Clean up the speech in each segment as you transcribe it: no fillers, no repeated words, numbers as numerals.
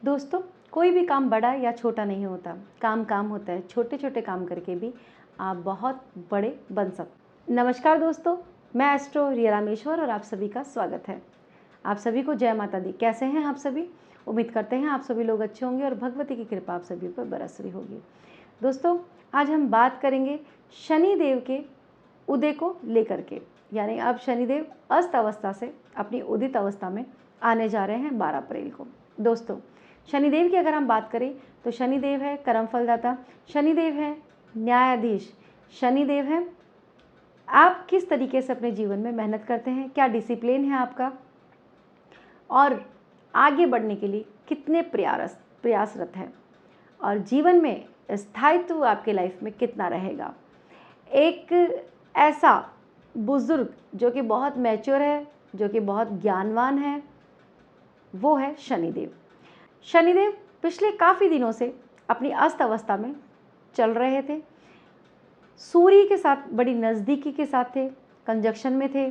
दोस्तों, कोई भी काम बड़ा या छोटा नहीं होता। काम काम होता है। छोटे छोटे काम करके भी आप बहुत बड़े बन सकते। नमस्कार दोस्तों, मैं एस्ट्रो रिया रामेश्वर और आप सभी का स्वागत है। आप सभी को जय माता दी। कैसे हैं आप सभी? उम्मीद करते हैं आप सभी लोग अच्छे होंगे और भगवती की कृपा आप सभी पर बरस रही होगी। दोस्तों, आज हम बात करेंगे शनिदेव के उदय को लेकर के, यानी अब शनिदेव अस्त अवस्था से अपनी उदित अवस्था में आने जा रहे हैं 12 अप्रैल को। दोस्तों, शनिदेव की अगर हम बात करें तो शनिदेव है कर्म फलदाता, शनिदेव है न्यायाधीश, शनिदेव है आप किस तरीके से अपने जीवन में मेहनत करते हैं, क्या डिसिप्लिन है आपका और आगे बढ़ने के लिए कितने प्रयासरत हैं और जीवन में स्थायित्व आपके लाइफ में कितना रहेगा। एक ऐसा बुजुर्ग जो कि बहुत मैच्योर है, जो कि बहुत ज्ञानवान है, वो है शनिदेव। शनिदेव पिछले काफ़ी दिनों से अपनी अस्त अवस्था में चल रहे थे। सूर्य के साथ बड़ी नज़दीकी के साथ थे, कंजक्शन में थे,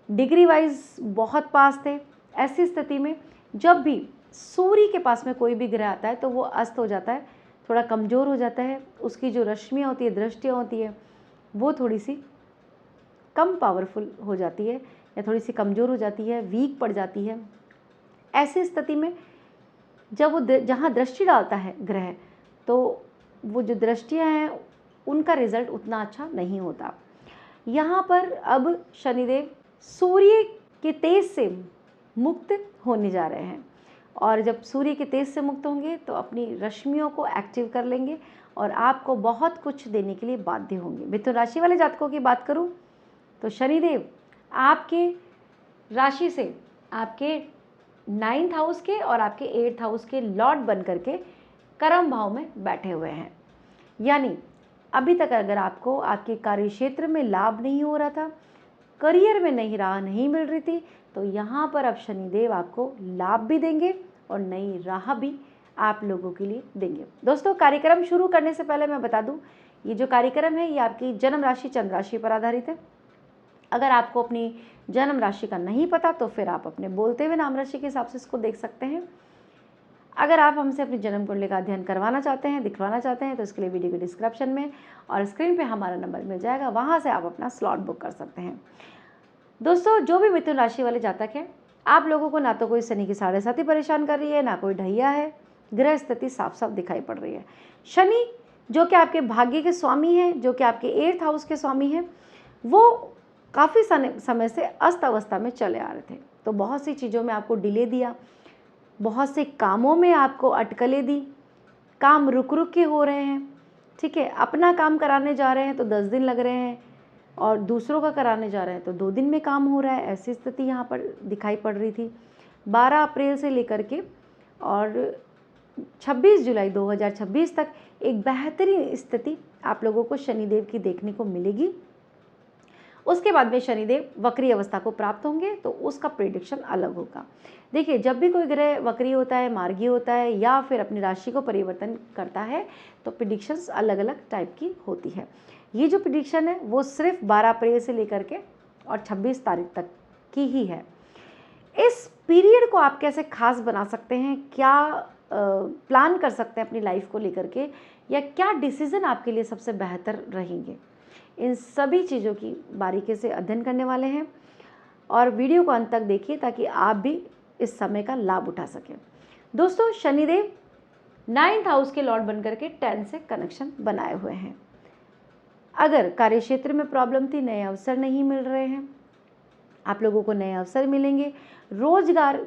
डिग्री वाइज बहुत पास थे। ऐसी स्थिति में जब भी सूर्य के पास में कोई भी ग्रह आता है तो वो अस्त हो जाता है, थोड़ा कमज़ोर हो जाता है। उसकी जो रश्मियाँ होती है, दृष्टियाँ होती है, वो थोड़ी सी कम पावरफुल हो जाती है या थोड़ी सी कमज़ोर हो जाती है, वीक पड़ जाती है। ऐसी स्थिति में जब वो जहाँ दृष्टि डालता है ग्रह, तो वो जो दृष्टियाँ हैं उनका रिजल्ट उतना अच्छा नहीं होता। यहाँ पर अब शनिदेव सूर्य के तेज से मुक्त होने जा रहे हैं और जब सूर्य के तेज से मुक्त होंगे तो अपनी रश्मियों को एक्टिव कर लेंगे और आपको बहुत कुछ देने के लिए बाध्य होंगे। मिथुन राशि वाले जातकों की बात करूँ तो शनिदेव आपके राशि से आपके 9th हाउस के और आपके 8th हाउस के लॉर्ड बन करके कर्म भाव में बैठे हुए हैं। यानी अभी तक अगर आपको आपके कार्य क्षेत्र में लाभ नहीं हो रहा था, करियर में नई राह नहीं मिल रही थी, तो यहाँ पर अब शनिदेव आपको लाभ भी देंगे और नई राह भी आप लोगों के लिए देंगे। दोस्तों, कार्यक्रम शुरू करने से पहले मैं बता दूं, ये जो कार्यक्रम है ये आपकी जन्म राशि चंद्र राशि पर आधारित है। अगर आपको अपनी जन्म राशि का नहीं पता तो फिर आप अपने बोलते हुए नाम राशि के हिसाब से इसको देख सकते हैं। अगर आप हमसे अपनी जन्म कुंडली का अध्ययन करवाना चाहते हैं, दिखवाना चाहते हैं, तो इसके लिए वीडियो के डिस्क्रिप्शन में और स्क्रीन पे हमारा नंबर मिल जाएगा, वहाँ से आप अपना स्लॉट बुक कर सकते हैं। दोस्तों, जो भी मिथुन राशि वाले जातक हैं, आप लोगों को ना तो कोई शनि की 7.5 परेशान कर रही है, ना कोई ढैया है। ग्रह स्थिति साफ साफ दिखाई पड़ रही है। शनि जो कि आपके भाग्य के स्वामी हैं, जो कि आपके 8th हाउस के स्वामी हैं, वो काफ़ी समय से अस्त अवस्था में चले आ रहे थे। तो बहुत सी चीज़ों में आपको डिले दिया, बहुत से कामों में आपको अटकलें दी, काम रुक रुक के हो रहे हैं। ठीक है, अपना काम कराने जा रहे हैं तो 10 दिन लग रहे हैं और दूसरों का कराने जा रहे हैं तो 2 दिन में काम हो रहा है। ऐसी स्थिति यहाँ पर दिखाई पड़ रही थी 12 अप्रैल से लेकर के और 26 जुलाई 2026 तक एक बेहतरीन स्थिति आप लोगों को शनिदेव की देखने को मिलेगी। उसके बाद में शनिदेव वक्री अवस्था को प्राप्त होंगे तो उसका प्रेडिक्शन अलग होगा। देखिए, जब भी कोई ग्रह वक्री होता है, मार्गी होता है या फिर अपनी राशि को परिवर्तन करता है तो प्रेडिक्शंस अलग अलग टाइप की होती है। ये जो प्रेडिक्शन है वो सिर्फ 12 अप्रैल से लेकर के और 26 तारीख तक की ही है। इस पीरियड को आप कैसे खास बना सकते हैं, क्या प्लान कर सकते हैं अपनी लाइफ को लेकर के, या क्या डिसीज़न आपके लिए सबसे बेहतर रहेंगे, इन सभी चीज़ों की बारीकी से अध्ययन करने वाले हैं और वीडियो को अंत तक देखिए ताकि आप भी इस समय का लाभ उठा सकें। दोस्तों, शनिदेव 9th हाउस के लॉर्ड बनकर के 10 से कनेक्शन बनाए हुए हैं। अगर कार्यक्षेत्र में प्रॉब्लम थी, नए अवसर नहीं मिल रहे हैं, आप लोगों को नए अवसर मिलेंगे। रोजगार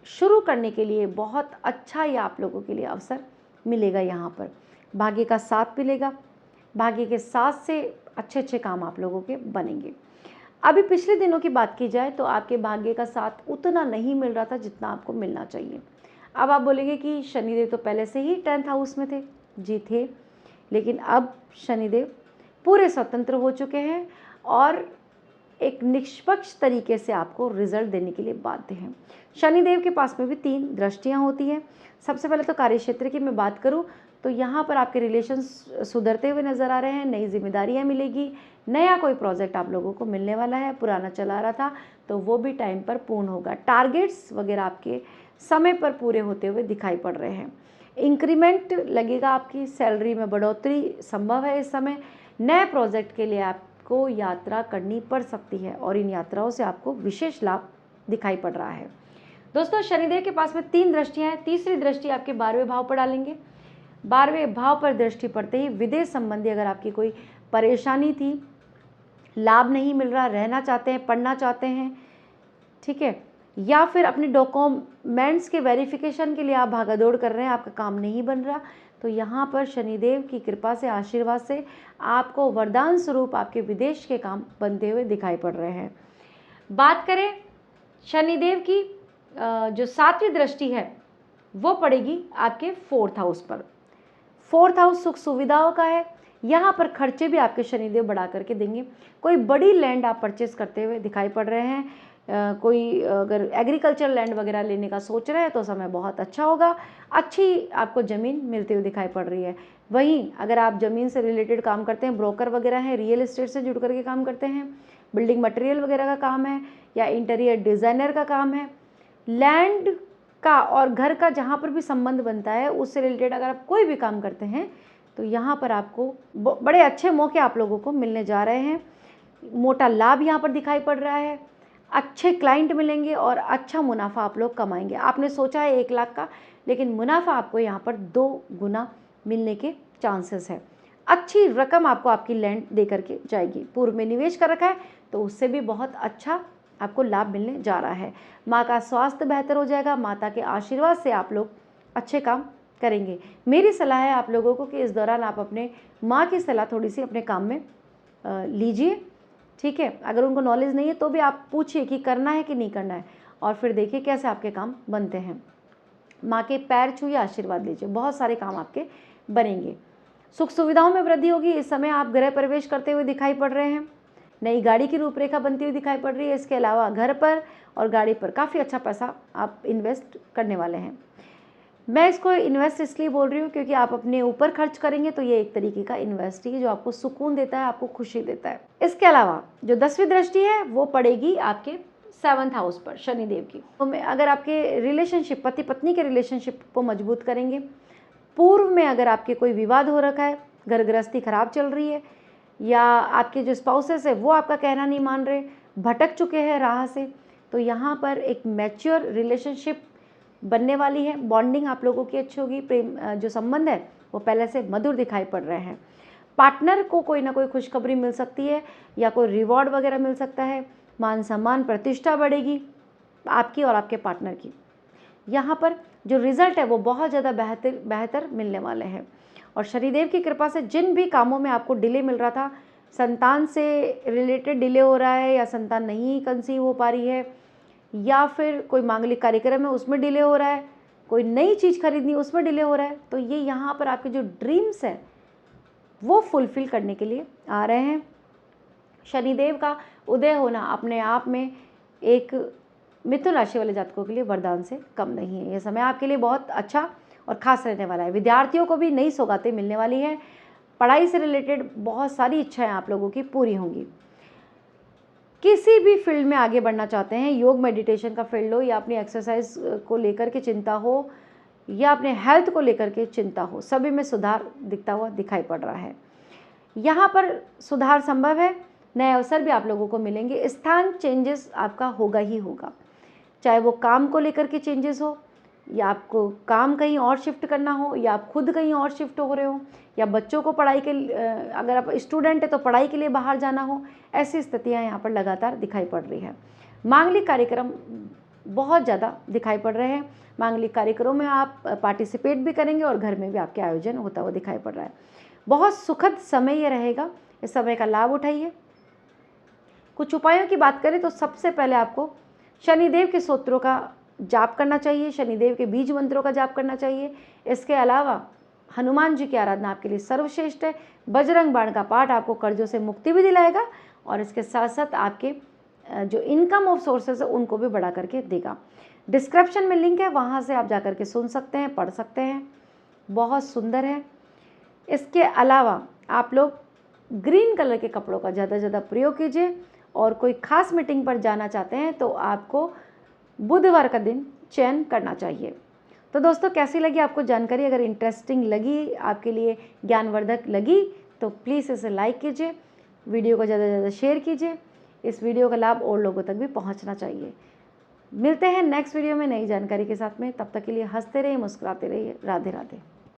शुरू करने के लिए बहुत अच्छा ये आप लोगों के लिए अवसर मिलेगा। यहाँ पर भाग्य का साथ मिलेगा, भाग्य के साथ से अच्छे अच्छे काम आप लोगों के बनेंगे। अभी पिछले दिनों की बात की जाए तो आपके भाग्य का साथ उतना नहीं मिल रहा था जितना आपको मिलना चाहिए। अब आप बोलेंगे कि शनिदेव तो पहले से ही 10th हाउस में थे। जी थे, लेकिन अब शनिदेव पूरे स्वतंत्र हो चुके हैं और एक निष्पक्ष तरीके से आपको रिजल्ट देने के लिए बाध्य हैं। शनिदेव के पास में भी 3 दृष्टियाँ होती हैं। सबसे पहले तो कार्यक्षेत्र की मैं बात करूँ तो यहाँ पर आपके रिलेशंस सुधरते हुए नज़र आ रहे हैं, नई जिम्मेदारियाँ मिलेगी, नया कोई प्रोजेक्ट आप लोगों को मिलने वाला है। पुराना चला रहा था तो वो भी टाइम पर पूर्ण होगा। टारगेट्स वगैरह आपके समय पर पूरे होते हुए दिखाई पड़ रहे हैं। इंक्रीमेंट लगेगा, आपकी सैलरी में बढ़ोतरी संभव है इस समय। नए प्रोजेक्ट के लिए आपको यात्रा करनी पड़ सकती है और इन यात्राओं से आपको विशेष लाभ दिखाई पड़ रहा है। दोस्तों, शनिदेव के पास में 3 दृष्टियां हैं। तीसरी दृष्टि आपके 12वें भाव पर डालेंगे। 12वें भाव पर दृष्टि पड़ते ही विदेश संबंधी अगर आपकी कोई परेशानी थी, लाभ नहीं मिल रहा, रहना चाहते हैं, पढ़ना चाहते हैं, ठीक है, या फिर अपने डॉक्यूमेंट्स के वेरिफिकेशन के लिए आप भागादौड़ कर रहे हैं, आपका काम नहीं बन रहा, तो यहाँ पर शनिदेव की कृपा से, आशीर्वाद से आपको वरदान स्वरूप आपके विदेश के काम बनते हुए दिखाई पड़ रहे हैं। बात करें शनिदेव की जो 7वीं दृष्टि है वो पड़ेगी आपके 4th हाउस पर। 4th हाउस सुख सुविधाओं का है। यहाँ पर खर्चे भी आपके शनिदेव बढ़ा करके देंगे। कोई बड़ी लैंड आप परचेस करते हुए दिखाई पड़ रहे हैं। कोई अगर एग्रीकल्चर लैंड वगैरह लेने का सोच रहे हैं तो समय बहुत अच्छा होगा। अच्छी आपको ज़मीन मिलती हुई दिखाई पड़ रही है। वहीं अगर आप ज़मीन से रिलेटेड काम करते हैं, ब्रोकर वगैरह हैं, रियल एस्टेट से जुड़ करके काम करते हैं, बिल्डिंग मटेरियल वगैरह का काम है या इंटीरियर डिज़ाइनर का काम है, लैंड का और घर का जहाँ पर भी संबंध बनता है उससे रिलेटेड अगर आप कोई भी काम करते हैं तो यहाँ पर आपको बड़े अच्छे मौके आप लोगों को मिलने जा रहे हैं। मोटा लाभ यहाँ पर दिखाई पड़ रहा है। अच्छे क्लाइंट मिलेंगे और अच्छा मुनाफा आप लोग कमाएंगे। आपने सोचा है 1 लाख का, लेकिन मुनाफा आपको यहाँ पर 2 गुना मिलने के चांसेस है। अच्छी रकम आपको आपकी लैंड दे करके जाएगी। पूर्व में निवेश कर रखा है तो उससे भी बहुत अच्छा आपको लाभ मिलने जा रहा है। माँ का स्वास्थ्य बेहतर हो जाएगा। माता के आशीर्वाद से आप लोग अच्छे काम करेंगे। मेरी सलाह है आप लोगों को कि इस दौरान आप अपने माँ की सलाह थोड़ी सी अपने काम में लीजिए, ठीक है। अगर उनको नॉलेज नहीं है तो भी आप पूछिए कि करना है कि नहीं करना है, और फिर देखिए कैसे आपके काम बनते हैं। माँ के पैर छूइए, आशीर्वाद लीजिए, बहुत सारे काम आपके बनेंगे। सुख सुविधाओं में वृद्धि होगी। इस समय आप गृह प्रवेश करते हुए दिखाई पड़ रहे हैं। नई गाड़ी की रूपरेखा बनती हुई दिखाई पड़ रही है। इसके अलावा घर पर और गाड़ी पर काफ़ी अच्छा पैसा आप इन्वेस्ट करने वाले हैं। मैं इसको इन्वेस्ट इसलिए बोल रही हूँ क्योंकि आप अपने ऊपर खर्च करेंगे तो ये एक तरीके का इन्वेस्ट ही है जो आपको सुकून देता है, आपको खुशी देता है। इसके अलावा जो 10वीं दृष्टि है वो पड़ेगी आपके 7th हाउस पर शनिदेव की। तो अगर आपके रिलेशनशिप, पति पत्नी के रिलेशनशिप को मजबूत करेंगे। पूर्व में अगर आपके कोई विवाद हो रखा है, घर गृहस्थी खराब चल रही है, या आपके जो स्पाउसेस है वो आपका कहना नहीं मान रहे, भटक चुके हैं राह से, तो यहाँ पर एक मैच्योर रिलेशनशिप बनने वाली है। बॉन्डिंग आप लोगों की अच्छी होगी। प्रेम जो संबंध है वो पहले से मधुर दिखाई पड़ रहे हैं। पार्टनर को कोई ना कोई खुशखबरी मिल सकती है या कोई रिवॉर्ड वगैरह मिल सकता है। मान सम्मान, प्रतिष्ठा बढ़ेगी आपकी और आपके पार्टनर की। यहाँ पर जो रिजल्ट है वो बहुत ज़्यादा बेहतर मिलने वाले हैं। और शनिदेव की कृपा से जिन भी कामों में आपको डिले मिल रहा था, संतान से रिलेटेड डिले हो रहा है या संतान नहीं कंसीव हो पा रही है, या फिर कोई मांगलिक कार्यक्रम है उसमें डिले हो रहा है, कोई नई चीज़ खरीदनी उसमें डिले हो रहा है, तो ये यहाँ पर आपके जो ड्रीम्स है वो फुलफिल करने के लिए आ रहे हैं। शनिदेव का उदय होना अपने आप में एक मिथुन राशि वाले जातकों के लिए वरदान से कम नहीं है। यह समय आपके लिए बहुत अच्छा और ख़ास रहने वाला है। विद्यार्थियों को भी नई सौगातें मिलने वाली हैं। पढ़ाई से रिलेटेड बहुत सारी इच्छाएं आप लोगों की पूरी होंगी। किसी भी फील्ड में आगे बढ़ना चाहते हैं, योग मेडिटेशन का फील्ड हो या अपनी एक्सरसाइज को लेकर के चिंता हो या अपने हेल्थ को लेकर के चिंता हो, सभी में सुधार दिखता हुआ दिखाई पड़ रहा है। यहाँ पर सुधार संभव है। नए अवसर भी आप लोगों को मिलेंगे। स्थान चेंजेस आपका होगा ही होगा, चाहे वो काम को लेकर के चेंजेस हो या आपको काम कहीं और शिफ्ट करना हो या आप खुद कहीं और शिफ्ट हो रहे हो या बच्चों को पढ़ाई के अगर आप स्टूडेंट है तो पढ़ाई के लिए बाहर जाना हो, ऐसी स्थितियां यहाँ पर लगातार दिखाई पड़ रही है। मांगलिक कार्यक्रम बहुत ज़्यादा दिखाई पड़ रहे हैं। मांगलिक कार्यक्रमों में आप पार्टिसिपेट भी करेंगे और घर में भी आपके आयोजन होता हुआ दिखाई पड़ रहा है। बहुत सुखद समय ये रहेगा, इस समय का लाभ उठाइए। कुछ उपायों की बात करें तो सबसे पहले आपको शनिदेव के स्तोत्रों का जाप करना चाहिए, शनिदेव के बीज मंत्रों का जाप करना चाहिए। इसके अलावा हनुमान जी की आराधना आपके लिए सर्वश्रेष्ठ है। बजरंग बाण का पाठ आपको कर्जों से मुक्ति भी दिलाएगा और इसके साथ साथ आपके जो इनकम ऑफ सोर्सेज है उनको भी बढ़ा करके देगा। डिस्क्रिप्शन में लिंक है, वहाँ से आप जा करके सुन सकते हैं, पढ़ सकते हैं, बहुत सुंदर है। इसके अलावा आप लोग ग्रीन कलर के कपड़ों का ज़्यादा से ज़्यादा प्रयोग कीजिए और कोई खास मीटिंग पर जाना चाहते हैं तो आपको बुधवार का दिन चयन करना चाहिए। तो दोस्तों कैसी लगी आपको जानकारी? अगर इंटरेस्टिंग लगी, आपके लिए ज्ञानवर्धक लगी, तो प्लीज़ इसे लाइक कीजिए, वीडियो को ज़्यादा से ज़्यादा शेयर कीजिए। इस वीडियो का लाभ और लोगों तक भी पहुंचना चाहिए। मिलते हैं नेक्स्ट वीडियो में नई जानकारी के साथ में। तब तक के लिए हंसते रहिए, मुस्कुराते रहिए। राधे राधे।